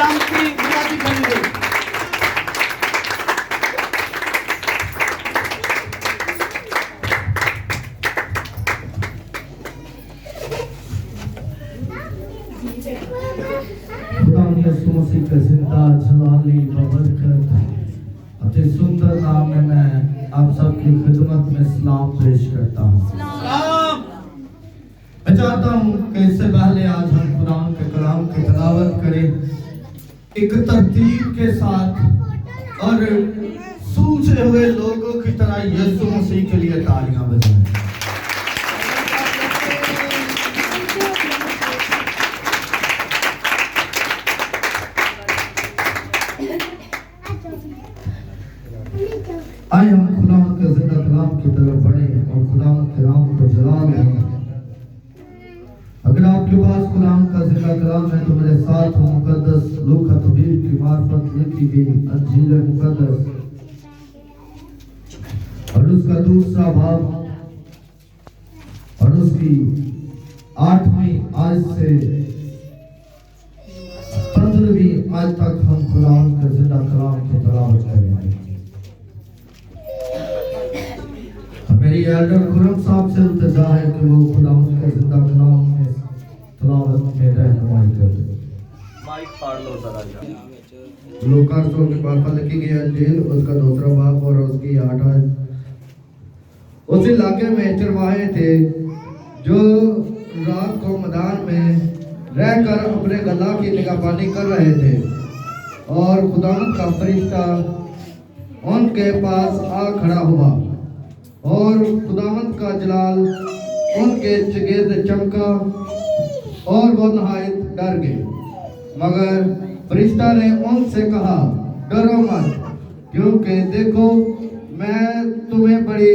कलाम की बुनियादी करेंगे। मसीह का जिंदा जलाली बबरकत अति सुंदर नाम में मैं आप सबकी खिदमत में सलाम पेश करता हूँ। मैं चाहता हूँ कि इससे पहले आज हम कुरान के कलाम की तिलावत करें एक तरतीब के साथ और सूझे हुए लोगों की तरह यीशु मसीह के लिए तालियां बजाएं। आइए हम खुदा के जिंदा कलाम की तरफ बढ़ें और खुदा के नाम को जलाल दें। अगर आपके पास कलाम का जिंदा कलाम है तो मेरे साथ हो मुकद्दस लूका तबीर की मार्फत लिखी गई अंजील मुकद्दस और उसका दूसरा बाब और उसकी 8वीं आयत से 15वीं आयत तक हम खुदावंद के जिंदा कलाम की तिलावत करेंगे। मेरी एल्डर खुरम साहब से इल्तिजा है कि वो खुदावंद के जिंदा कलाम में तिलावत में रहनुमाई करें। माइक फाड़ लो जरा जा। लूका रसूल की मार्फत लिखी गई अंजील उसका दूसरा बाब और उसकी 8 आयत। उस इलाके में चरवाहे थे जो रात को मैदान में रहकर अपने गला की निगहबानी कर रहे थे और खुदावंद का फरिश्ता उनके पास आ खड़ा हुआ और खुदावंद का जलाल उनके चगिर्द चमका और वो नहायत डर गए। मगर फरिश्ता ने उनसे कहा, डरो मत, क्योंकि देखो मैं तुम्हें बड़ी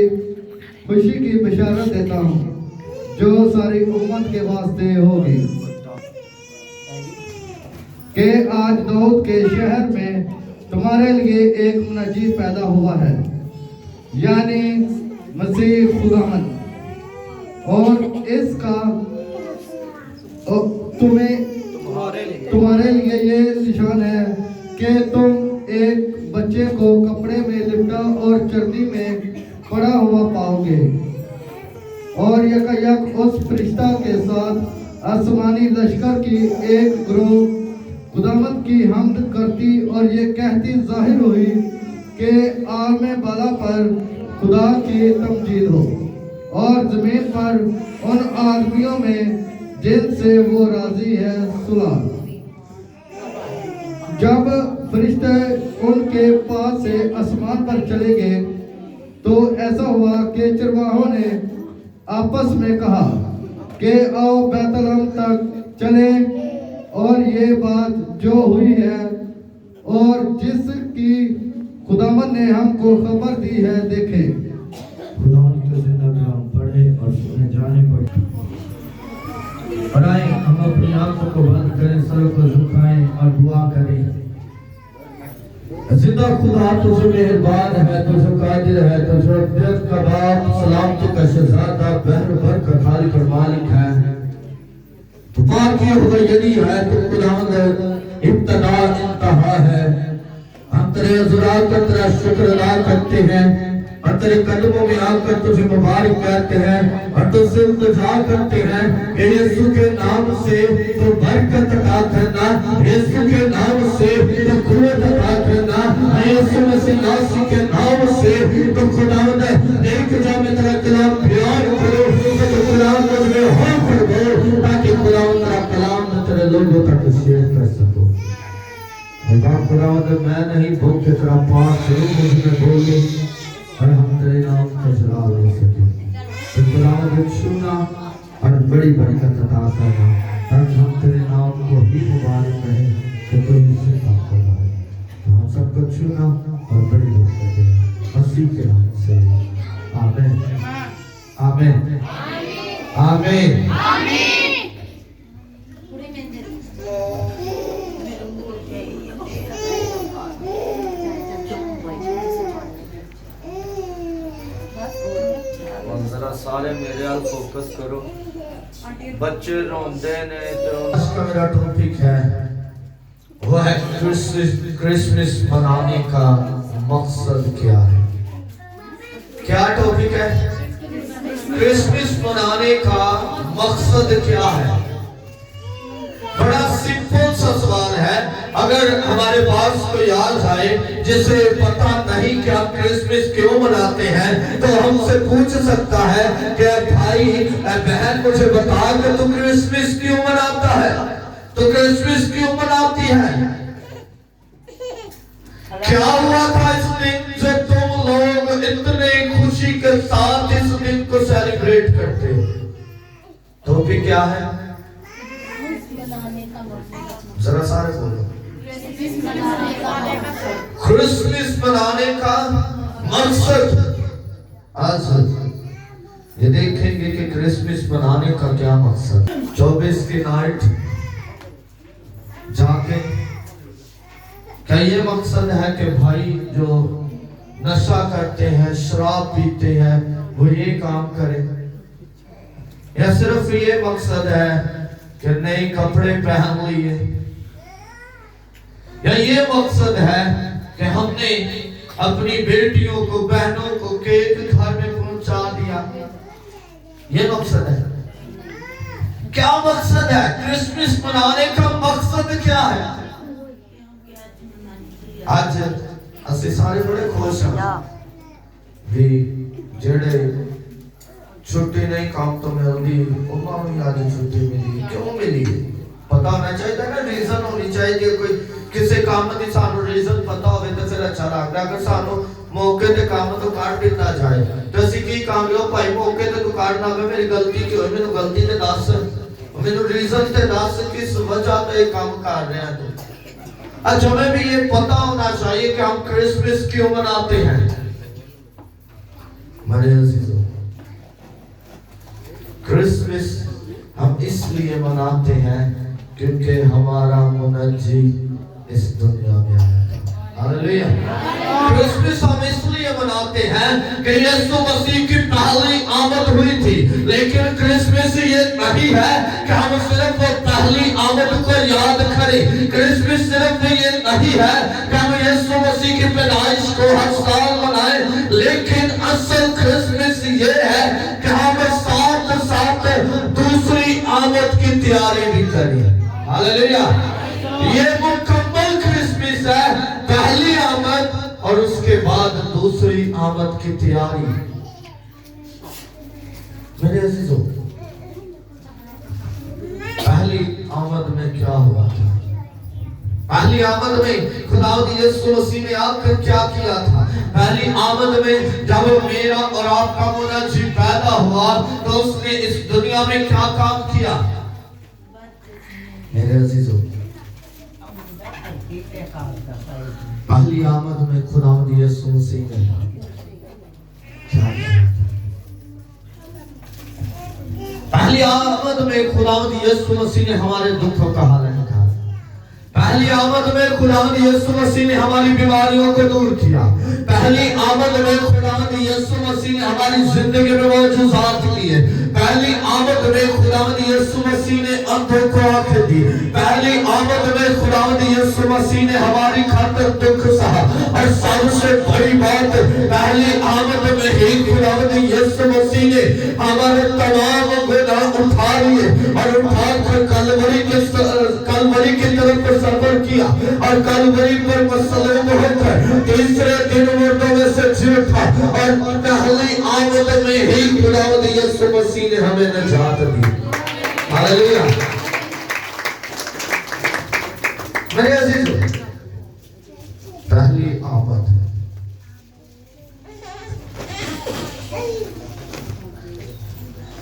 खुशी की बशारत देता हूँ जो सारी उम्मत के वास्ते होगी कि आज दाऊद के शहर में तुम्हारे लिए एक मुनज्जी पैदा हुआ है, यानी मसीह खुदावंद। और इसका तुम्हारे लिए ये निशान है कि तुम एक बच्चे को कपड़े में लिपटा और चर्दी में पड़ा हुआ पाओगे। और यकायक उस फरिश्ता के साथ आसमानी लश्कर की एक ग्रोह खुदावंद की हम्द करती और ये कहती जाहिर हुई कि आलमे बाला पर खुदा की तमजीद हो और जमीन पर उन आदमियों में जिनसे वो राजी है सुलह। जब फरिश्ते उनके पास से आसमान पर चले गए तो ऐसा हुआ कि चरवाहों ने आपस में कहा कि आओ बैतलहम तक चले और ये बात जो हुई है और जिसकी खुदावंद ने हमको खबर दी है देखे। खुदावंद के जिंदा कलाम पढ़े और सुने जाने पर और आए हम अपनी आंखों को बंद करें, सर को झुकाएं और दुआ करें। जिंदा खुदा तुझे मेहरबान है, तुझे कादिर है, तुझे अब्दत का बाप, सलामती का शहजादा, बहर भर का खालिक और मालिक है। तू बाकी हुदैयदी है, तू खुदावंद इब्तदा इंतहा है। हम तेरे हुज़ूर का तेरा शुक्र अदा करते हैं और तेरे कदमों में आकर तुझे मुबारक कहते हैं और तुझसे इल्तिजा करते हैं कि यीशु के नाम से तो बरकत अता करना, यीशु के नाम से तो कुव्वत अता करना, यीशु मसीह नासी के नाम से तो खुदावंद देख जा मैं तेरा कलाम प्यार करो तो कलाम में हो कर दो ताकि खुदावंद तेरा कलाम तेरे लोगों तक शेयर कर सको। खुदावंद मैं नहीं भूख के तेरा पास शुरू मुझे बोले और हम तेरे नाम का जलाल दे सके। तो खुदावंद सुना और बड़ी बरकत अता करना ताकि हम तेरे नाम को ही मुबारक करें कि कोई इससे काम कर रहा है। तो हम सबको सुना और बड़ी बरकत देना मसीह के नाम से आमीन आमीन आमीन आमीन। सारे मेरे हाल फोकस करो। बच्चे रोंदे ने तो आज का मेरा टॉपिक है वो है क्रिसमस मनाने का मकसद क्या है? क्या टॉपिक है? क्रिसमस मनाने का मकसद क्या है? बड़ा सिंपल सा सवाल है। अगर हमारे पास कोई याद आए जिसे पता नहीं कि हम क्रिसमस क्यों मनाते हैं, तो हमसे पूछ सकता है कि भाई बहन मुझे बता कि तू क्रिसमस क्यों मनाता है, तो क्रिसमस क्यों मनाती है? क्या हुआ था इस दिन जो तुम लोग इतने खुशी के साथ इस दिन को सेलिब्रेट करते हो? टॉपिक क्या है? जरा सारे बोलो। क्रिसमस मनाने का मकसद। आज ये देखेंगे कि क्रिसमस मनाने का क्या मकसद। 24 की नाइट जाके क्या ये मकसद है कि भाई जो नशा करते हैं, शराब पीते हैं, वो ये काम करें, या सिर्फ ये मकसद है कि नए कपड़े पहन लिए, या ये मकसद है कि हमने अपनी बेटियों को, बहनों को केक घर में पहुंचा दिया? ये मकसद है? क्या मकसद है? क्रिसमस मनाने का मकसद क्या है? आज असि सारे बड़े खुश हैं भी जेड़े छुट्टी नहीं काम तो मिलती, उन्होंने आज छुट्टी मिली। क्यों मिली? पता होना चाहिए ना, रीजन होनी चाहिए। कोई किसी काम की सानू रीजन पता हो तो फिर अच्छा लगता। अगर सानू मौके ते काम तो काट दिता जाए तो असि की काम लो भाई मौके ते तू काट ना वे, मेरी गलती क्यों है, मेनू गलती ते दस, मेनू रीजन ते दस किस वजह से काम कर रहे हैं तू। अच्छा, हमें भी ये पता होना चाहिए कि हम क्रिसमस क्यों मनाते हैं। मेरे अजीजों, क्रिसमस हम इसलिए मनाते हैं क्योंकि हमारा मुनज्जी इस दुनिया में आया था। हालेलुया। क्रिसमस हम इसलिए मनाते हैं कि यीशु मसीह की पहली आमद हुई थी, लेकिन क्रिसमस ये नहीं है कि हम सिर्फ वो पहली आमद को याद करें। क्रिसमस सिर्फ ये नहीं है कि हम यीशु मसीह की पैदाइश को हर साल मनाएं, लेकिन असल क्रिसमस ये है कि हम साथ साथ दूसरी आमद की तैयारी भी करें। हालेलुया। ये मुकम्मल क्रिसमस है, पहली आमद और उसके बाद दूसरी आमद की तैयारी। मेरे अजीजों, पहली आमद में क्या हुआ था? पहली आमद में खुदावंद यीशु मसीह ने आकर क्या किया था? पहली आमद में जब मेरा और आपका मुनज्जी पैदा हुआ तो उसने इस दुनिया में क्या काम किया? मेरे अजीजों, पहली आमद में खुदावंद यीशु मसीह ने क्या किया? पहली आमद में खुदावंद यीशु मसीह ने हमारे दुखों का हाल निकाला। पहली आमद में खुदावंद यीशु मसीह ने हमारी बीमारियों को दूर किया। पहली आमद में खुदावंद यीशु मसीह ने हमारी जिंदगी में मौजूदात किए। पहली आमद में खुदावंद यीशु मसीह ने अंधों को आंखें दी। पहली आमद में खुदावंद यीशु मसीह ने हमारी खातिर दुख सहा। और सबसे बड़ी बात, पहली आमद में ही खुदावंद यीशु मसीह ने हमारे तमाम गुनाह उठा लिए और उठाकर कलवरी की तरफ सफर किया और कलवरी पर मसलूब होकर तीसरे दिन मुर्दों में से जी उठा। और पहली आमद में ही खुदावंद यीशु मसीह ने हमें निजात दी। हालेलुया। मेरे अजीजों, पहली आमद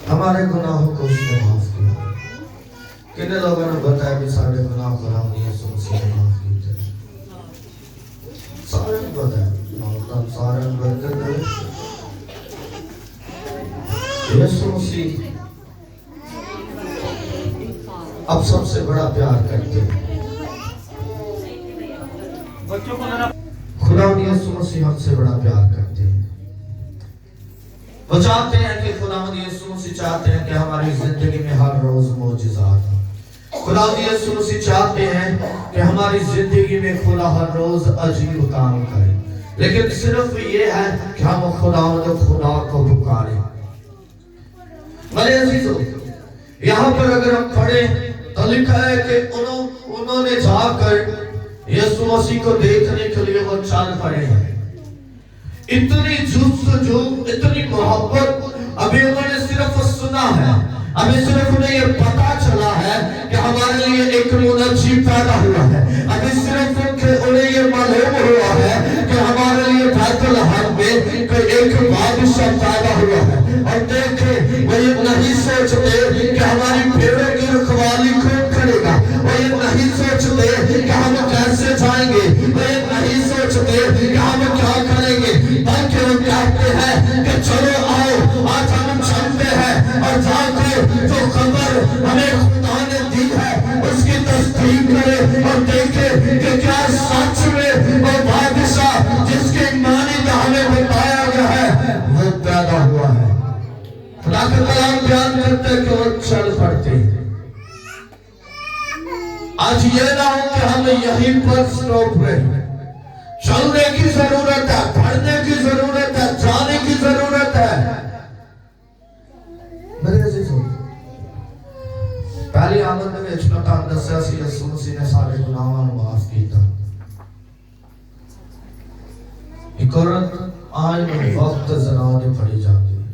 हमारे गुनाहों को उसने माफ किया। कितने लोगों ने बताया कि सारे गुनाह खुदावंद यीशु मसीह ने माफ किए? सारे को बताया, मतलब सारे बरकत है। यीशु मसीह अब सबसे बड़ा प्यार करते हैं। खुदावंद यीशु मसीह हमसे बड़ा प्यार करते हैं। वो चाहते हैं कि खुदावंद यीशु मसीह चाहते हैं कि हमारी जिंदगी में हर रोज मौजूदात हो। खुदा यीशु मसीह चाहते हैं कि हमारी जिंदगी में खुदा हर रोज अजीब काम करे, लेकिन सिर्फ ये है कि हम खुदा को पुकारें। मेरे अजीजों, यहाँ पर अगर हम पढ़े तो लिखा है कि उन्होंने जाकर यीशु मसीह को देखने के लिए वो चल पड़े हैं। इतनी जुस्तजू, इतनी मोहब्बत अभी उन्होंने सिर्फ सुना है, अभी सिर्फ उन्हें ये पता चला है कि हमारे लिए एक मुनज्जी पैदा हुआ है, अभी सिर्फ उन्हें ये मालूम हुआ है कि हमारे लिए बैतलहम में एक बादशाह पैदा हुआ है। और देखे वो ये नहीं सोचते कि हमारी भेड़ों की रखवाली कौन करेगा, वो ये नहीं सोचते कि हम कैसे जाएंगे, वो ये नहीं सोचते कि हम क्या करेंगे, बल्कि वो कहते हैं कि चलो आओ आज हम चलते हैं और जाकर जो खबर हमें खुदा ने दी है उसकी तस्दीक करें और देखें कि क्या सच में वो बादशाह जिसकी मानी हमें बताया गया है वो पैदा हुआ है। खुदा का कलाम बयान करते कि वो चल पड़ते। आज ये ना हो कि हम यहीं पर स्टॉप रहे, चलने की जरूरत है, पढ़ने की जरूरत है, जाने की जरूरत है। मेरे अजीजों, पहली आमद में इतना दस्या सी यीशु मसीह ने सारे गुनाहों को माफ किया। एक औरत आज वक्त जनाने पड़ी जाती है,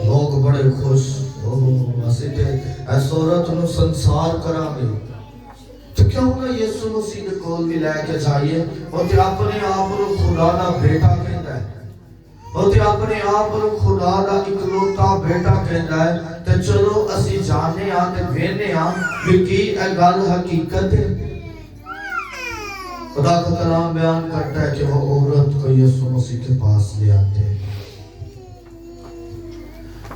लोग बड़े खुश ਅਸੀਂ ਤੇ ਇਸ औरत ਨੂੰ ਸੰਸਾਰ ਕਰਾਂਗੇ ਤੇ ਕਿਉਂ ਨਾ ਯਿਸੂ ਮਸੀਹ ਦੇ ਕੋਲ ਵੀ ਲੈ ਕੇ ਜਾਈਏ। ਉਹ ਤੇ ਆਪਣੇ ਆਪ ਨੂੰ ਖੁਦਾ ਦਾ ਬੇਟਾ ਕਹਿੰਦਾ ਹੈ, ਉਹ ਤੇ ਆਪਣੇ ਆਪ ਨੂੰ ਖੁਦਾ ਦਾ ਇਕਲੌਤਾ ਬੇਟਾ ਕਹਿੰਦਾ ਹੈ। ਤੇ ਚਲੋ ਅਸੀਂ ਜਾਣਦੇ ਹਾਂ ਤੇ ਵੇਖਦੇ ਹਾਂ ਕਿ ਕੀ ਇਹ ਗੱਲ हकीकत है। खुदा का कलाम बयान करता है कि वो औरत को यीशु मसीह के पास ले आते हैं।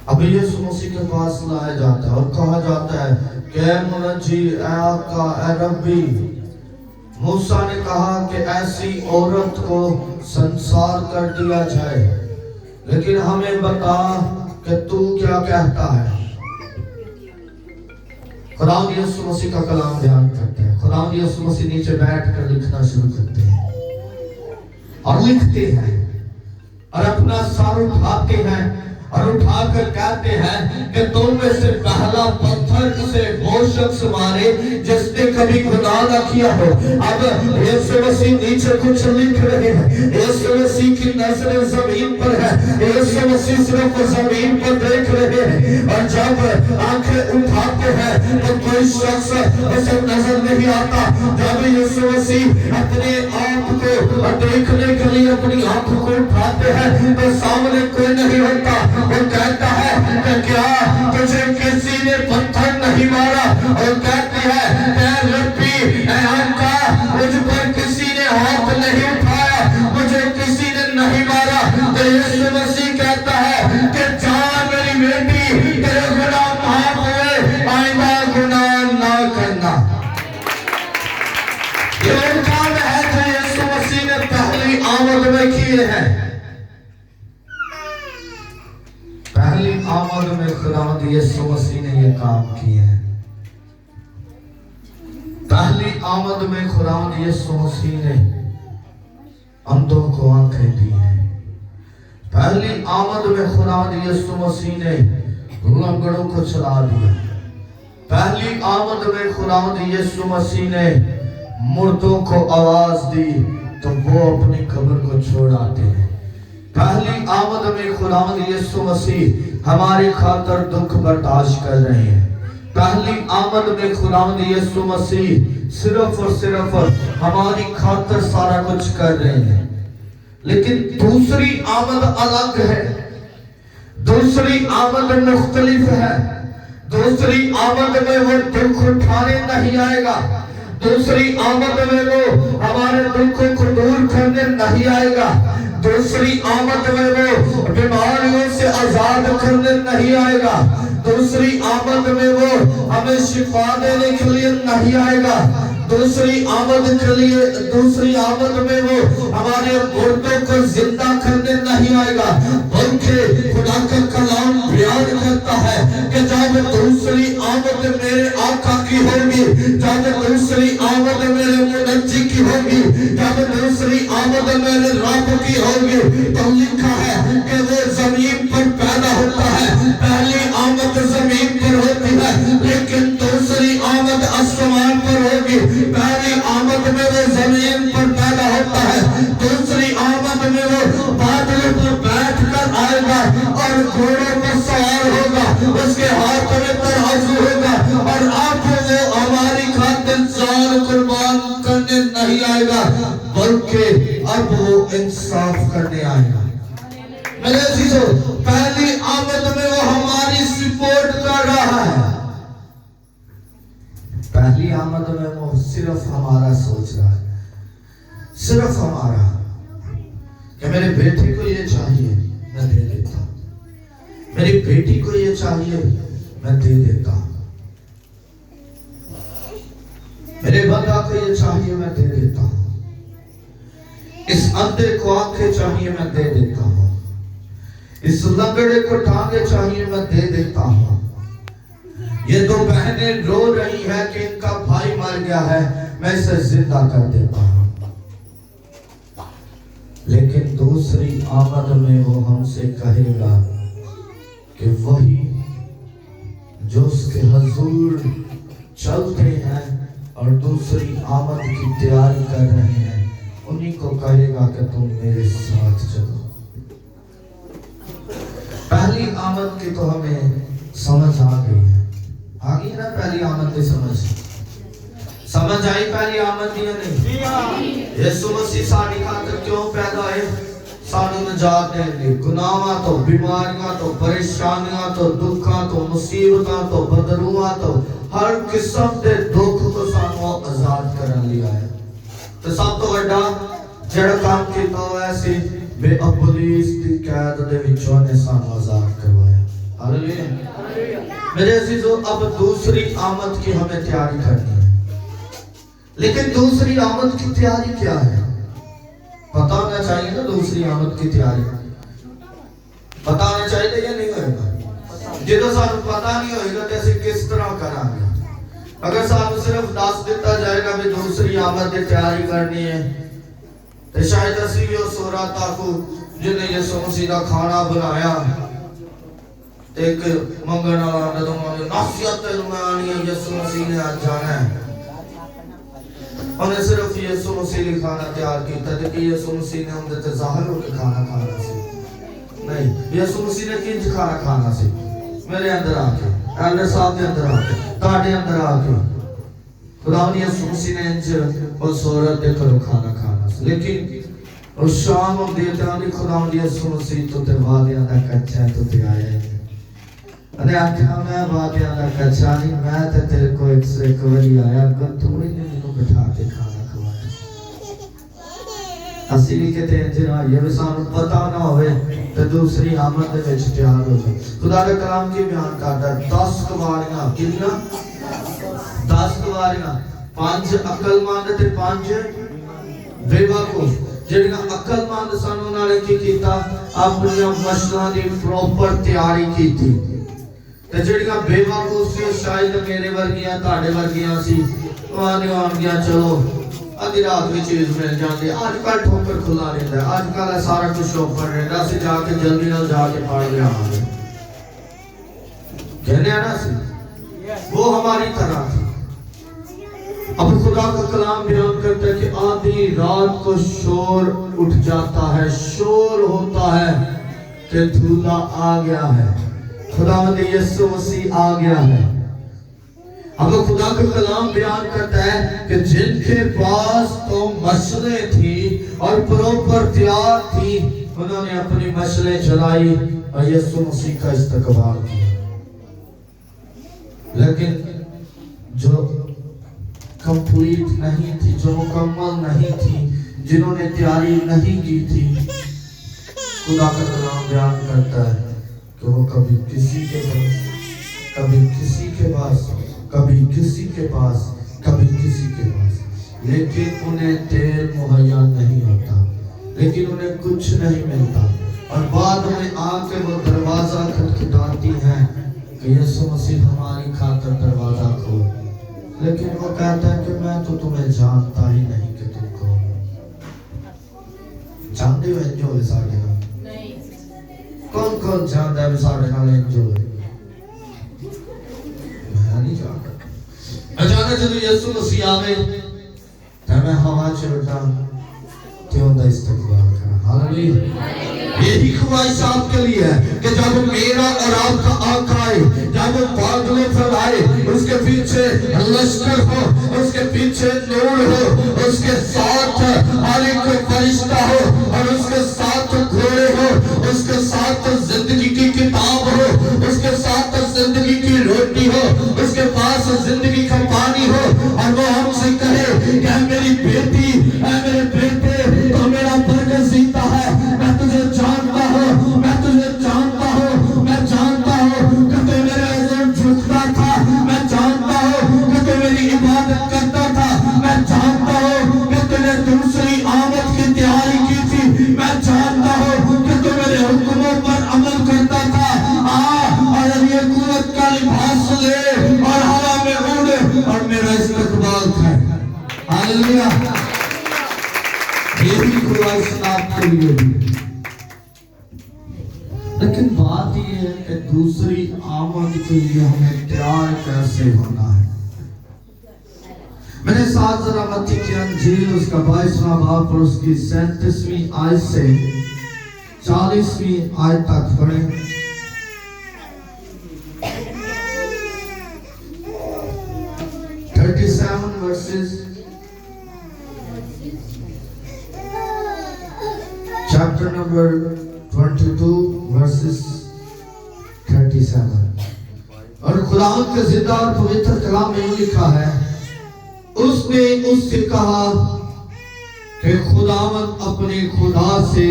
अभी यीशु मसीह के पास लाया जाता है और कहा जाता है कि मुनज्जी आका रब्बी, मूसा ने कहा कि ऐसी औरत को संसार कर दिया जाए, लेकिन हमें बता कि तू क्या कहता है। खुदा यीशु मसीह का कलाम बयान करते हैं। खुदा यीशु मसीह नीचे बैठ कर लिखना शुरू करते हैं और लिखते हैं और अपना सर उठाते हैं और उठाकर कहते हैं कि तुम में से पहला पत्थर से वो शख्स मारे जिसने कभी खुदा ना किया हो। अब यीशु मसीह नीचे कुछ लिख रहे हैं, यीशु मसीह की नजरें जमीन पर है, यीशु मसीह सिर्फ जमीन पर देख रहे हैं और जब आंखें उठाते हैं तो कोई शख्स उसे नजर नहीं आता। जब यीशु मसीह अपने आप को देखने के लिए अपनी आंखों को उठाते हैं तो सामने कोई नहीं होता। वो कहता है कि क्या तुझे किसी ने पत्थर नहीं मारा, और कहती है रब्बी आका मुझ पर किसी ने हाथ नहीं उठाया, मुझे किसी ने नहीं मारा। तो यीशु मसीह कहता है कि जा मेरी बेटी, तेरे गुनाह माफ हुए, आइंदा गुनाह ना करना। ये वो काम है जो यीशु मसीह ने पहली आमद में किए हैं। पहली आमद में खुदावंद यीशु मसीह ने ये काम किए हैं। पहली आमद में खुदावंद यीशु मसीह ने अंधों को आंखें दी हैं। पहली आमद में खुदावंद यीशु मसीह ने लंगड़ों को चला दिया। पहली आमद में खुदावंद यीशु मसीह ने मुर्दों को आवाज दी तो वो अपनी कब्र को छोड़ आते हैं। पहली आमद में खुदावंद यीशु मसीह हमारी खातिर दुख बर्दाश्त कर रहे हैं। पहली आमद में खुदावंद यीशु मसीह सिर्फ और सिर्फ हमारी खातिर सारा कुछ कर रहे हैं। लेकिन दूसरी आमद अलग है, दूसरी आमद मुख्तलिफ है। दूसरी आमद में वो दुख उठाने नहीं आएगा, दूसरी आमद में वो हमारे दुखों को दूर करने नहीं आएगा, दूसरी आमद में वो बीमारियों से आजाद करने नहीं आएगा, दूसरी आमद में वो हमें शिफा देने के लिए नहीं आएगा। दूसरी आमद के लिए, दूसरी आमद में वो हमारे मुर्दों को जिंदा करने नहीं आएगा, बल्कि खुदा का कलाम बयान करता है कि जब दूसरी आमद मेरे आका की होगी, जब दूसरी आमद मेरे मुनज्जी की होगी, जब दूसरी आमद मेरे रब की होगी, तो लिखा है कि वो जमीन पर पैदा होता है। पहली आमद जमीन पर होती है, लेकिन दूसरी आमद आसमान पर होगी। पहली आमद में वो जमीन पर पैदा होता है, दूसरी आमद में वो बादलों पर बैठ कर आएगा और घोड़ों पर सवार होगा, उसके हाथ में तराजू होगा, और अब वो हमारी खातिर जान कुर्बान करने नहीं आएगा, बल्कि अब वो इंसाफ करने आएगा। मेरे अजीजों, पहली आमद में वो हमारी सपोर्ट कर रहा है, पहली आमद में वो सिर्फ हमारा सोच रहा है, सिर्फ हमारा, कि मेरे बेटे को ये चाहिए मैं दे देता हूं, मेरी बेटी को ये चाहिए मैं दे देता हूं, मेरे बंदा को ये चाहिए मैं दे देता हूं, इस अंधे को आंखें चाहिए मैं दे देता हूं, इस लंगड़े को टांगे चाहिए मैं दे देता हूं। ये दो बहनें रो रही है कि इनका भाई मर गया है, मैं इसे जिंदा कर देता हूं। लेकिन दूसरी आमद में वो हमसे कहेगा कि वही जो उसके हुजूर चलते हैं और दूसरी आमद की तैयारी कर रहे हैं, उन्हीं को कहेगा कि तुम मेरे साथ चलो। पहली आमद की तो हमें समझ आ गई है, आ गई ना पहली आमद की समझ आई पहली आमद की या नहीं? यीशु मसीह साडी खातिर क्यों पैदा है? सानू निजात देने, गुनाहां तो, बीमारियां तो, परेशानियां तो, दुखां तो, मुसीबतां तो, बदरुआं तो, हर किस्म के दुख को सानू आजाद करन लिया है। तो सब तो बड़ा जड़ा काम कीता होया सी बेअबलीस दी कैद दे विचों ने सानू आजाद करवाया। हालेलुया। मेरे अजीजों, अब दूसरी आमद की हमें तैयारी करनी है, लेकिन दूसरी आमद की तैयारी क्या है पता होना चाहिए ना। दूसरी आमद की तैयारी पता होना चाहिए या नहीं होगा? जो सानू पता नहीं होगा तो असं किस तरह करांगे? अगर सानू सिर्फ दस दिता जाएगा भी दूसरी आमद की तैयारी करनी है, तो शायद असी भी उस रात को जिन्हें यीशु मसीह का खाना बनाया एक मंगण वाला नसीहत में आनी है, यीशु मसीह ने आज जाना है, उन्हें सिर्फ यीशु मसीह ने खाना तैयार किया था कि यीशु मसीह ने उनके ते जाहिर होकर खाना खाना सी नहीं, यीशु मसीह ने किंज खाना खाना सी मेरे अंदर आके, एल्डर साहब के अंदर आके, ताड़े अंदर आके खुदा ने यीशु मसीह ने इंज उस औरत के घरों खाना खाना सी। लेकिन उस शाम हम देते हैं खुदा ने यीशु मसीह तो ते वादियां दा कच्चा तो ते आया अरे आख्या मैं वादियां दा कच्चा नहीं, मैं ते तेरे को एक बारी आया थोड़ी ने मेनू बिठा के खाना खवाया। असली भी कहते हैं जिना ये भी सानू पता ना होवे तो दूसरी आमद दे विच तैयार हो जाए। खुदा का कलाम की बयान करदा 10 कुवारियां, कितना 10 कुवारियां, 5 अकलमंद ते 5 बेवकूफ। ਜਿਹੜੀਆਂ ਅਕਲਮੰਦ ਸਨ ਉਹਨਾਂ ਨੇ ਕੀ ਕੀਤਾ, ਆਪਣੀਆਂ ਮਸ਼ਲਾਂ ਦੀ ਪ੍ਰੋਪਰ ਤਿਆਰੀ ਕੀਤੀ, ਤੇ ਜਿਹੜੀਆਂ ਬੇਵਕੂਫ ਸੀ ਸ਼ਾਇਦ ਮੇਰੇ ਵਰਗੀਆਂ ਤੁਹਾਡੇ ਵਰਗੀਆਂ ਸੀ, ਉਹਨਾਂ ਆਣਗੀਆਂ ਚਲੋ ਅੱਧੀ ਰਾਤ ਵਿੱਚ ਚੀਜ਼ ਮਿਲ ਜਾਂਦੀ। ਅੱਜ ਕੱਲ ਠੋਕਰ ਖੁੱਲਾ ਰਹਿੰਦਾ, ਅੱਜ ਕੱਲ ਸਾਰਾ ਕੁਝ ਓਪਨ ਰਹਿੰਦਾ, ਅਸੀਂ ਜਾ ਕੇ ਜਲਦੀ ਨਾਲ ਜਾ ਕੇ ਪੜ ਲਿਆਵਾਂਗੇ, कहने आना सी वो हमारी तरह थी। अब खुदा का कलाम बयान करता है कि आधी रात को शोर उठ जाता है, शोर होता है कि दूल्हा आ गया है, खुदावंद यीशु मसीह आ गया है। अब खुदा का कलाम बयान करता है कि जिनके पास तो मशलें थी और प्रॉपर तैयार थी, उन्होंने अपनी मशलें जलाई और यीशु मसीह का इस्तकबाल किया। लेकिन जो कंप्लीट नहीं थी, जो मुकम्मल नहीं थी, जिन्होंने तैयारी नहीं की थी, खुदा का कलाम बयान करता है कि वो कभी किसी के पास, कभी किसी के पास, कभी किसी के पास, कभी किसी के पास, लेकिन उन्हें तेल मुहैया नहीं होता, लेकिन उन्हें कुछ नहीं मिलता, और बाद में आके वो दरवाजा खटखटाती हैं कि यीशु मसीह हमारी खातिर दरवाजा खोल, लेकिन वो कहता है कि मैं तो तुम्हें जानता ही नहीं कि तुम कौन हो। जानते हो एंजो साढ़े नाल? कौन कौन जानता है साढ़े नाल एंजो? मैं नहीं जानता। अचानक जब यीशु मसीह आवे तो मैं हवा च उड़ा ते उनका इस्तकबाल करा। हालेलुया। यही ख्वाहिश आपके लिए है कि जब मेरा और आपका आका आए, जब वो बादलों पर आए, उसके पीछे लश्कर हो, उसके पीछे नूर हो, उसके साथ हर एक फरिश्ता हो, और उसके साथ घोड़े हो, उसके साथ जिंदगी की किताब हो, उसके साथ जिंदगी की रोटी हो, उसके पास जिंदगी का पानी हो, और वो हमसे कहे कि मेरी बेटी, मेरे बेटे, तो मेरा बरकत जीता है, मैं तुझे जानता हूँ, मैं तुझे जानता हूँ, मैं जानता हूँ कि तू मेरे अज़र झुकता था, मैं जानता हूँ कि तू मेरी इबादत करता था, मैं जानता हूँ कि तूने दूसरी आमद की तैयारी की थी, मैं जानता हूँ कि तू मेरे हुक्मों पर अमल करता था। और ये कुव्वत का लिबास ले और हवा में उड़ और मेरा इस्तकबाल कर। हालेलुया। यही ख्वाहिश आपके लिए भी। लेकिन बात यह है कि दूसरी आमद के लिए हमें तैयार कैसे होना है। मैंने साथ जरा मत्ती की अंजील उसका 22वां बाब और उसकी 37वीं आयत से 40वीं आयत तक पढ़े। Chapter number 22 verses 37। और खुदावंद के जिंदा और पवित्र कलाम में लिखा है, उसने उससे कहा कि खुदावंद अपने खुदा से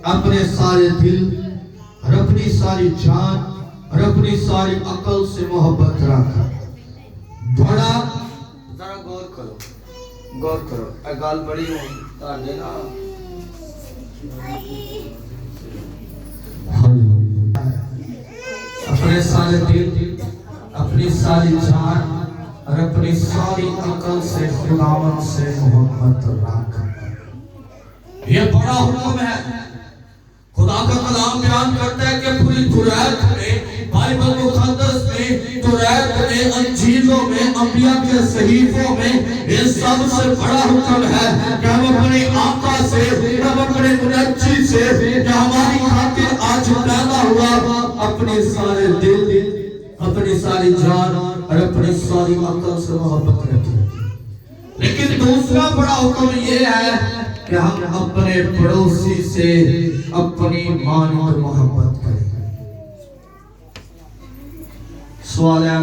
अपने सारे दिल और अपनी सारी जान और अपनी सारी अकल से मोहब्बत रखा। बड़ा जरा गौर करो, गाल बड़ी हो ताने ना। अपने सारे दिल, अपनी सारी जान और अपनी सारी अकल से खुदावंद से मोहब्बत रख। ये बड़ा हुक्म है। खुदा का कलाम बयान करता है कि पूरी तौरात में, बाइबल मुकद्दस में, तौरात में, अंजीलों में, अंबिया के सहीफों में ये सबसे बड़ा हुक्म है कि हम अपने आका से, हम अपने मुनज्जी से, जो हमारी खातिर आज पैदा हुआ, अपने सारे दिल, अपनी सारी जान और अपनी सारी अकल से मोहब्बत रखें। लेकिन दूसरा बड़ा हुक्म ये है कि हम अपने पड़ोसी से अपनी मानव मोहब्बत करें। सवाल है,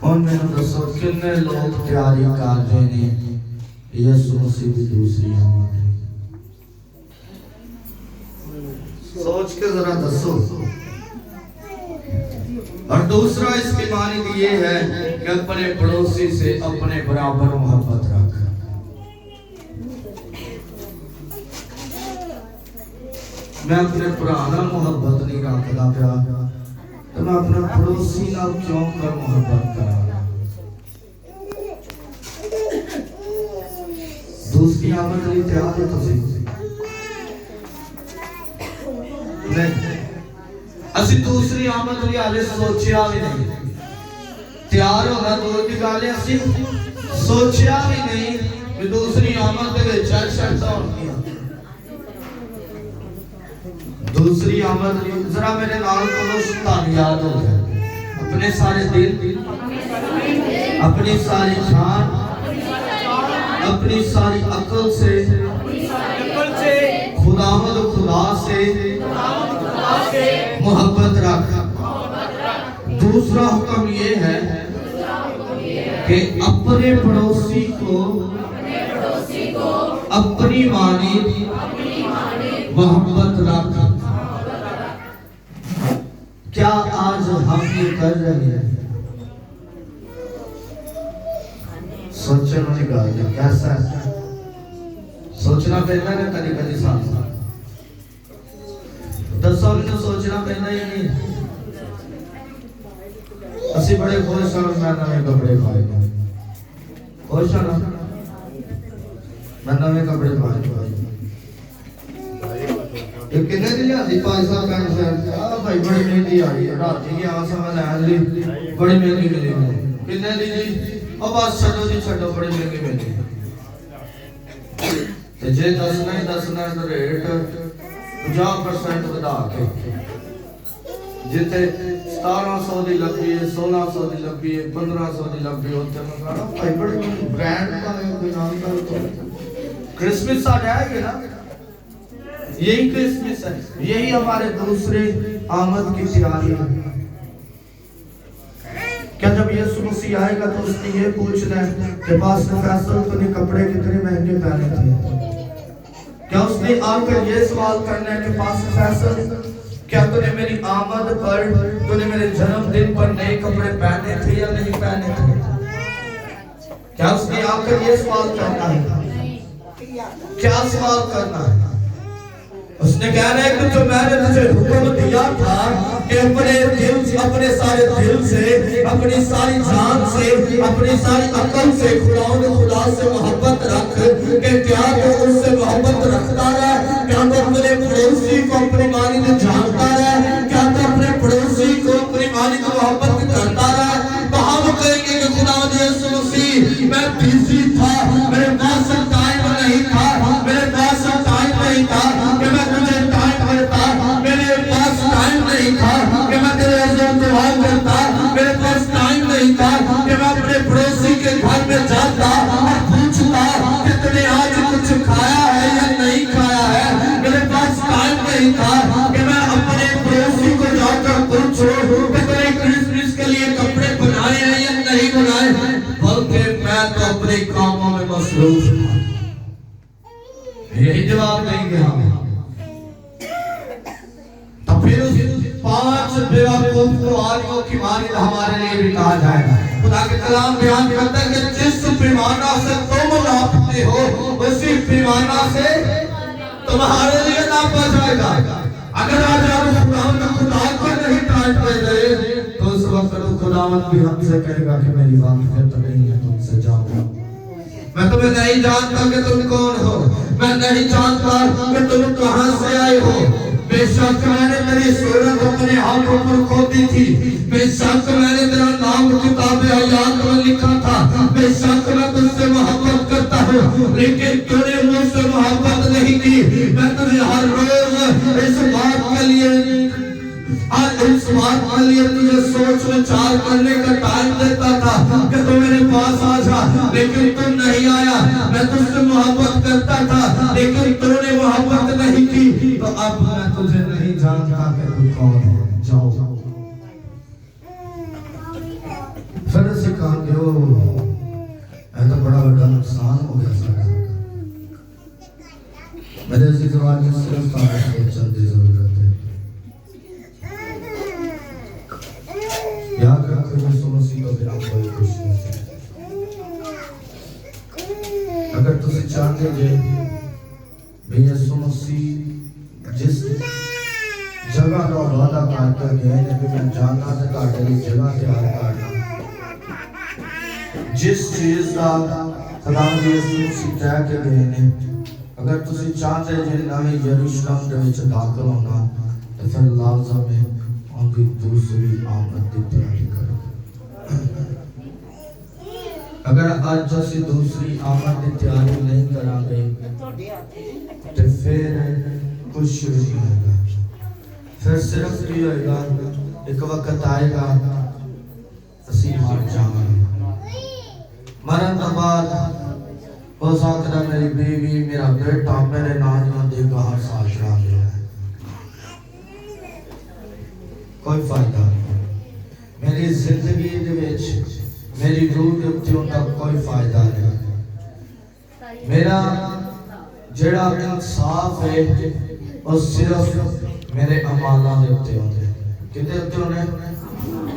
और मैंने दसो कितने लोग तैयारी कर रहे हैं यीशु मसीह की दूसरी आमद की? सोच के जरा दसो। और दूसरा इसकी मानी ये है कि अपने पड़ोसी से अपने बराबर मोहब्बत रख। मैं अपने पुराना मोहब्बत नहीं रखता प्यार, तो मैं अपने पड़ोसी नाल क्यों कर मोहब्बत करा? दूसरी आमद लिए तैयार हो तुसी? नहीं, असि दूसरी आमद लिए हाले सोचिया भी नहीं। तैयार होना दूर की गल है, असि सोचिया भी नहीं कि दूसरी आमद दे विच शर्तां होंदियां। दूसरी आमद जरा मेरे नाल को सुल्तान याद हो जाए। अपने सारे दिल, अपनी सारी जान, अपनी सारी अकल से खुदावंद खुदा से मोहब्बत रख। दूसरा हुक्म ये है कि अपने पड़ोसी को अपनी मानी मोहब्बत रख। क्या आज हम ये कर रहे हैं? सोचने वाली गल है कैसा सोचना पैदा है कभी कभी साथ दसो मैंने सोचना पैदा ही नहीं असि बड़े खुश हैं मैं नवे कपड़े पाए खुश हैं ना मैं नवे कपड़े पाए ये कितने दिन लिया 5 साल का से आ भाई बड़ी महंगी आई रात की आवाज में ले ली बड़ी महंगी मिली कितने दी जी अब बस छड्डो जी छड्डो बड़ी महंगी मिली ते जे दसना तो रेट 50% ਵਧਾ ਕੇ जिथे 1700 ਦੀ ਲੱਭੀ ਹੈ 1600 ਦੀ ਲੱਭੀ ਹੈ 1500 ਦੀ ਲੱਭੀ ਉੱਥੇ ਮੈਂ ਕਹਣਾ ਭਾਈ ਬੜੇ ब्रांड ਭਾਵੇਂ ਕੋਈ ਨਾਮ ਦਾ तो क्रिसमस साढ़े आएगा ना यही क्रिसमस है यही हमारे दूसरे आमद की तैयारी है क्या जब यीशु मसीह आएगा तो उसने ये पूछना है कि पास्टर फैसल तूने कपड़े कितने महंगे पहने थे क्या उसने आकर ये सवाल करना है कि पास्टर फैसल क्या तूने मेरी आमद पर तूने मेरे जन्मदिन पर नए कपड़े पहने थे या नहीं पहने थे क्या उसने आकर ये सवाल करना है क्या सवाल करना है उसने कहना है कि जो मैंने तुझे हुक्म दिया था कि अपने दिल से अपने सारे दिल से अपनी सारी जान से अपनी सारी अकल से खुदा से मोहब्बत रख कि क्या तू उससे मोहब्बत रखता है क्या तू अपने पड़ोसी को अपनी मानिंद जानता है क्या तू अपने पड़ोसी को अपनी मानिंद मोहब्बत करता है तो हम कहेंगे कि खुदा यीशु मसीह मैं बिजी था मेरे पास टाइम नहीं था मेरे पास टाइम नहीं था कि मैं तुझे टाइम देता मेरे पास टाइम नहीं था कि मैं तेरे अज़ीज़ दुआ करता मेरे पास टाइम नहीं था कि मैं अपने पड़ोसी के घर में जाता और पूछता कि तूने आज कुछ खाया है या नहीं खाया है मेरे पास टाइम नहीं था कि मैं अपने पड़ोसी को जाकर पूछूं कि तूने क्रिसमस के लिए कपड़े बनाए हैं या नहीं बनाए बल्कि मैं तो अपने कामों में मसरूफ था यही जवाब देंगे हम तो फिर उस 5 बेवकूफ कुरानियों की मानिंद हमारे लिए भी कहा जाएगा खुदा के कलाम बयान करता है कि जिस पैमाना से तुम नापते हो उसी पैमाना से तुम्हारे लिए नापा जाएगा अगर आज आप खुदा को नहीं टाइम दे तो उस वक्त खुदावंद भी हमसे कहेगा कि मेरी बात तो नहीं है तुमसे जाओ मैं तुम्हें नहीं जानता कि तुम कौन हो मैं नहीं जानता कि तुम कहां से आए हो बेशक मैंने तेरी सूरत अपने हाथों पर खोदी थी बेशक मैंने तेरा नाम किताब हयात में लिखा था बेशक मैं तुझसे मोहब्बत करता हूँ लेकिन तूने मुझसे मोहब्बत नहीं की मैं तुझे हर रोज इस बात के लिए तुझे सोच विचार करने का टाइम देता था कि तू मेरे पास आ जा लेकिन तू नहीं आया मैं तुझसे मोहब्बत करता था लेकिन तूने मोहब्बत नहीं की तो अब मैं तुझे नहीं जानता कि तू कौन है जाओ फिर से कहा तो बड़ा बड़ा नुकसान हो गया सारा मेरे जिक्र में सिर्फ चंद जरूरत है याद रखो यीशु मसीह को बिना कोई खुश नहीं है अगर तुम चाहते जे यीशु मसीह जिस जगह का वादा करके गए ने कि मैं जाना ते ਤੁਹਾਡੇ ਲਈ जगह तैयार करना जिस चीज का खुदा यीशु मसीह कह के गए ने अगर तुम चाहते जे नवे यरूशलेम ਦੇ ਵਿੱਚ दाखिल होना तो फिर लाजम है उनकी दूसरी आमद की तैयारी करो अगर आज जैसी दूसरी आमद की तैयारी नहीं करांगे तो फिर कुछ नहीं होगा फिर सिर्फ ये होगा एक वक्त आएगा असी मर जाएंगे मरन के बाद हो सकता मेरी बीवी मेरा बेटा मेरे नाम देगा हर साल चढ़ा गया कोई फायदा नहीं मेरी जिंदगी दे विच मेरी रूह के उत्ते उनका कोई फायदा नहीं मेरा जेड़ा इंसाफ है वो सिर्फ मेरे अमाला दे उत्ते होंदे किते उत्ते होने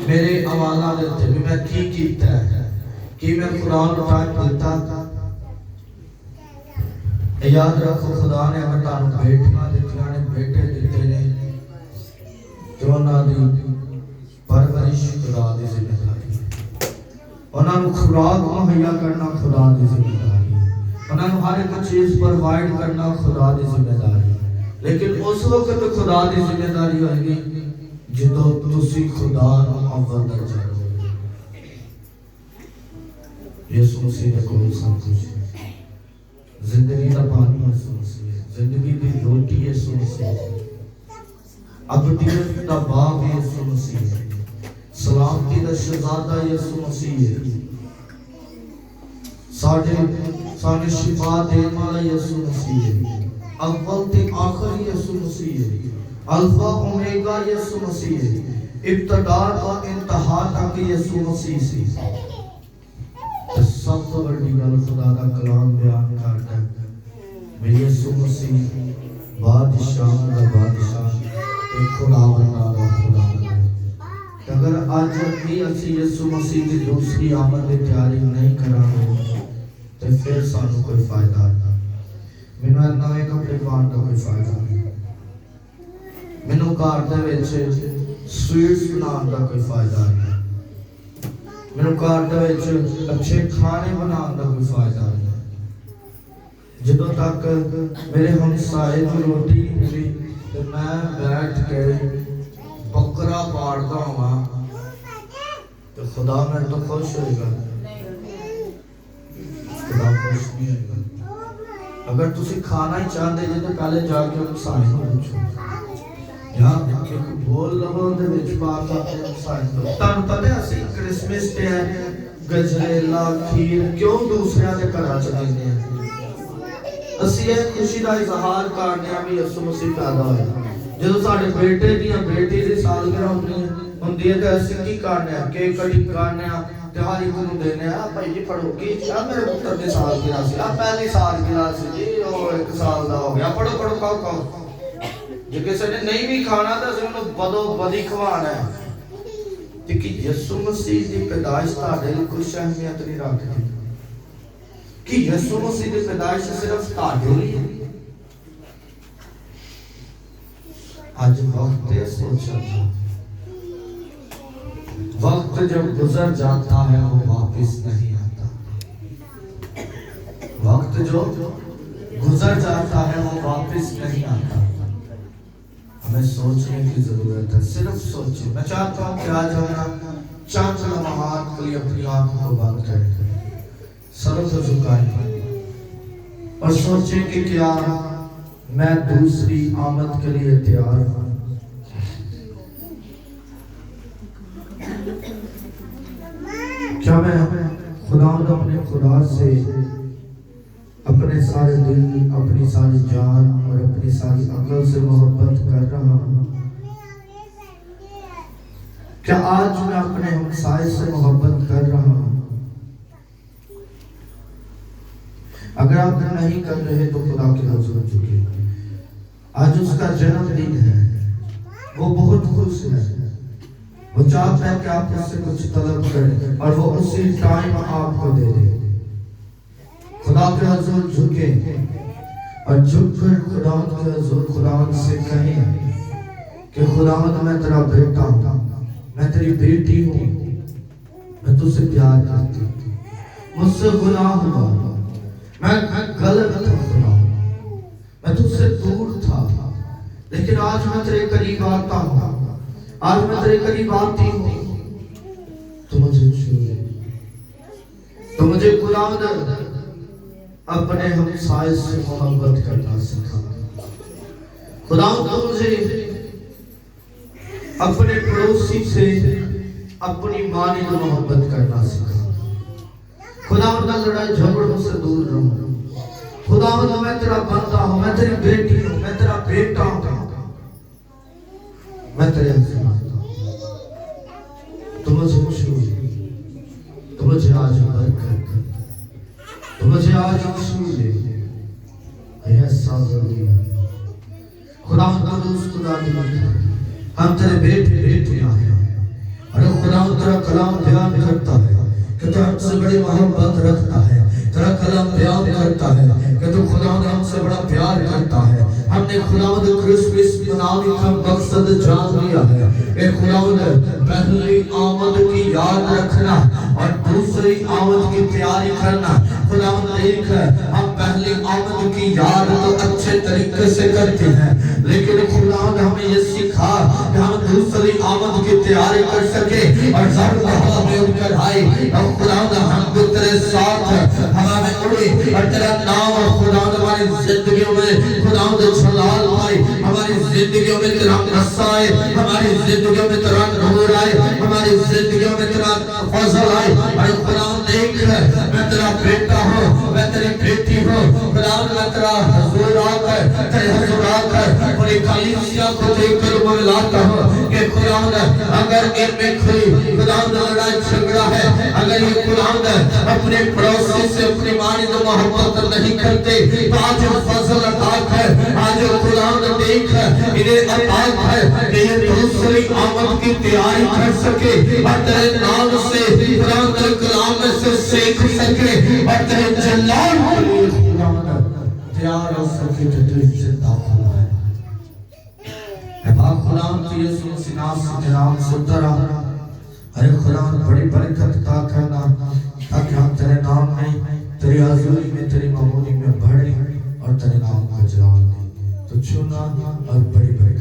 मेरे अमाला दे उत्ते भी मैं की कीता है कि मैं कुरान उठा पढ़ता याद रखो खुदा ने अगर तुहानू बेटियां दित्तियां ने बेटे दिते ने तो उन्हां दी परवरिश खुदा दी जिम्मेदारी है उन्हां नू खुराक मुहैया करना खुदा दी जिम्मेदारी है उन्हां नू हर एक चीज प्रोवाइड करना खुदा दी जिम्मेदारी है लेकिन उस वक्त खुदा दी जिम्मेदारी होगी जदों तुसी खुदा नू अव्वल दर्जा दोगे यीशु मसीह ने कोल सब कुछ जिंदगी का पानी यीशु मसीह जिंदगी की रोटी यीशु मसीह अबदियत का बाग यीशु मसीह सलामती का शहजादा यीशु मसीह साडे शिफा देने वाला यीशु मसीह अव्वल ते आखिर यीशु मसीह अल्फा ओमेगा यीशु मसीह इब्तिदा का इंतहा तक यीशु मसीह से सब तो बड़ी गल खुदा का कलाम बयान करता है मैं यीशु मसीह बादशाह का बादशाह ते खुदा बंदा का खुदा है अगर आज भी ਅਸੀਂ यीशु मसीह की दूसरी आमद की तैयारी नहीं करांगे तो फिर सानू कोई फायदा नहीं मैनू नवे कपड़े पाउण का कोई फायदा नहीं मैनू घर दे विच स्वीट्स बनाउण का कोई फायदा नहीं मैनू घर दे विच अच्छे खाने बनाउण का कोई फायदा नहीं जदों तक मेरे हमसाए को रोटी नहीं मिली तो मैं बैठ के बकरा पाड़ता हुआ तो खुदा मेरे तो खुश होएगा खुदा खुश नहीं होएगा अगर तुसी खाना ही चाहते जे तो पहले जाके हमसाए को पूछो या एक बोल लवो दे विच बात अपने हमसाए को तानु पता है ਅਸੀਂ क्रिसमस ते है गजरेला खीर क्यों दूसरे दे घर च देंगे हैं ਅਸੀਂ ਇਹ खुशी ਦਾ इजहार करने हैं भी यीशु मसीह पैदा होया ਜਦੋਂ ਸਾਡੇ ਬੇਟੇ ਦੀਆਂ ਬੇਟੀ ਦੀ ਸਾਲਗਿਰਾ ਹੁੰਦੀ ਹੈ ਤੇ ਅਸੀਂ ਕੀ ਕਰਨੇ ਆ ਕੇਕ ਕਟਿੰਗ ਕਰਨੇ ਆ ਤੇ ਹਰ ਇੱਕ ਨੂੰ ਦੇਣੇ ਆ ਭਾਈ ਜੀ ਫੜੋ ਕੀ ਆ ਮੇਰੇ ਪੁੱਤਰ ਦੀ ਸਾਲਗਿਰਾ ਸੀ ਆ ਪਹਿਲੀ ਸਾਲਗਿਰਾ ਸੀ ਜੀ ਉਹ 1 ਸਾਲ ਦਾ ਹੋ ਗਿਆ ਫੜੋ ਫੜੋ ਖਾਓ ਜੇ ਕਿਸੇ ਨੇ ਨਹੀਂ ਵੀ ਖਾਣਾ ਤਾਂ ਅਸੀਂ ਉਹਨੂੰ ਬਦੋ ਬਦੀ ਖਵਾਣਾ ਹੈ ਤੇ ਕਿ ਯਿਸੂ ਮਸੀਹ ਦੀ ਪੈਦਾਇਸ਼ ਤੁਹਾਡੇ ਲਈ ਕੋਈ ਅਹਿਮੀਅਤ ਨਹੀਂ ਰੱਖਦੀ कि यीशु मसीह की पैदाइश सिर्फ ਤੁਹਾਡੇ ਲਈ है आज वक्त है सोचना वक्त जब गुजर जाता है वो वापस नहीं आता वक्त जो गुजर जाता है वो वापस नहीं आता हमें सोचने की जरूरत है सिर्फ सोचिए मैं चाहता हूं कि आज हम चंद लम्हात के लिए अपनी आंखों को बंद करें सर को झुकाएं और सोचें कि क्या मैं दूसरी आमद के लिए तैयार हूं क्या मैं खुदा से अपने सारे दिल अपनी सारी जान और अपनी सारी अकल से मोहब्बत कर रहा हूं क्या आज मैं अपने हमसाए से मोहब्बत कर रहा हूं अगर आप नहीं कर रहे तो खुदा के हुजूर झुके आज उसका जन्मदिन है वो बहुत खुश है वो चाहता है कि आप उससे कुछ तलब करें और वो उसी टाइम आपको दे दे खुदा के हुजूर झुके और झुककर खुदा के हुजूर खुदा से कहें कि खुदा मैं तेरा बेटा हूं मैं तेरी बेटी हूं मैं तुझसे प्यार करती हूं मुझसे गुनाह हुआ मैं गलत था खुदा मैं तुझसे दूर था लेकिन आज मैं तेरे करीब आता हूं आज मैं तेरे करीब आती हूं तो मुझे छूए तो मुझे खुदावंद अपने हमसाए से मोहब्बत करना सिखा खुदावंद तो मुझे अपने पड़ोसी से अपनी मानी को मोहब्बत करना सिखा खुदावंद लड़ाई झगड़ों से दूर रहूं खुदावंद मैं तेरा बंदा हूं मैं तेरी बेटी हूं मैं तेरा बेटा हूं मैं तेरे से मांगता हूं तुम मुझे छूए तुम मुझे आज बरकत तुम मुझे आज छूए ऐसा जरूरी है खुदावंद कदूस खुदा दी हम तेरे बेटे बेटियां हैं और खुदावंद तेरा कलाम बयान करता है कि कि तू हमसे बड़ी मोहब्बत रखता है, तेरा कलाम बयान करता है कि तू खुदावंद हमसे बड़ा प्यार करता है। हमने खुदावंद क्रिसमस मनाने का मकसद जान लिया है। ए खुदावंद, पहली आमद की याद रखना और दूसरी आमद की तैयारी करना। खुदावंद देख, हम पहली आमद की याद तो अच्छे तरीके से करते हैं, लेकिन खुदावंद हमें ये सिखा कि हम दूसरी आमद की तैयारी कर सके और जब हमें उठकर आए और खुदावंद हम तेरे साथ हवा में उड़े और तेरा नाम और खुदावंद हमारी जिंदगियों में खुदावंद छलाल पाए, हमारी जिंदगियों में तेरा आए, हमारी जिंदगियों में तेरा नूर आए, हमारी जिंदगियों में तेरा फजल आए। और खुदावंद देख, मैं तेरा बेटा हूँ, मैं तेरी बेटी हूँ। खुदावंद मैं तेरा हुजूर आकर, तेरे हुजूर आकर पूरी कलीसिया को देखकर बुलाता हूँ कि खुदावंद अगर इनमें कोई खुदावंद लड़ाई झगड़ा है, अगर ये खुदावंद अपने पड़ोसी से अपनी मानिंद मोहब्बत नहीं करते, तो आज फजल अता कर, आज खुदावंद देख इन्हें अता कर कि ये दूसरी आमद की तैयारी कर सके और तेरे नाम से खुदावंद तेरे कलाम में से सीख सके और तेरे जलाल के लिए खुदावंद तैयार हो सके। तो तू जिंदा खुदा है। ऐ पाक खुदावंद, तू यीशु मसीह नाम से नाम सुंदर आ। अरे खुदावंद, बड़ी बरकत अता करना ताकि हम तेरे नाम में, तेरी हजूरी में, तेरी ममूनी में बढ़े और तेरे नाम को जलाल दें। तो छूना और बड़ी बरकत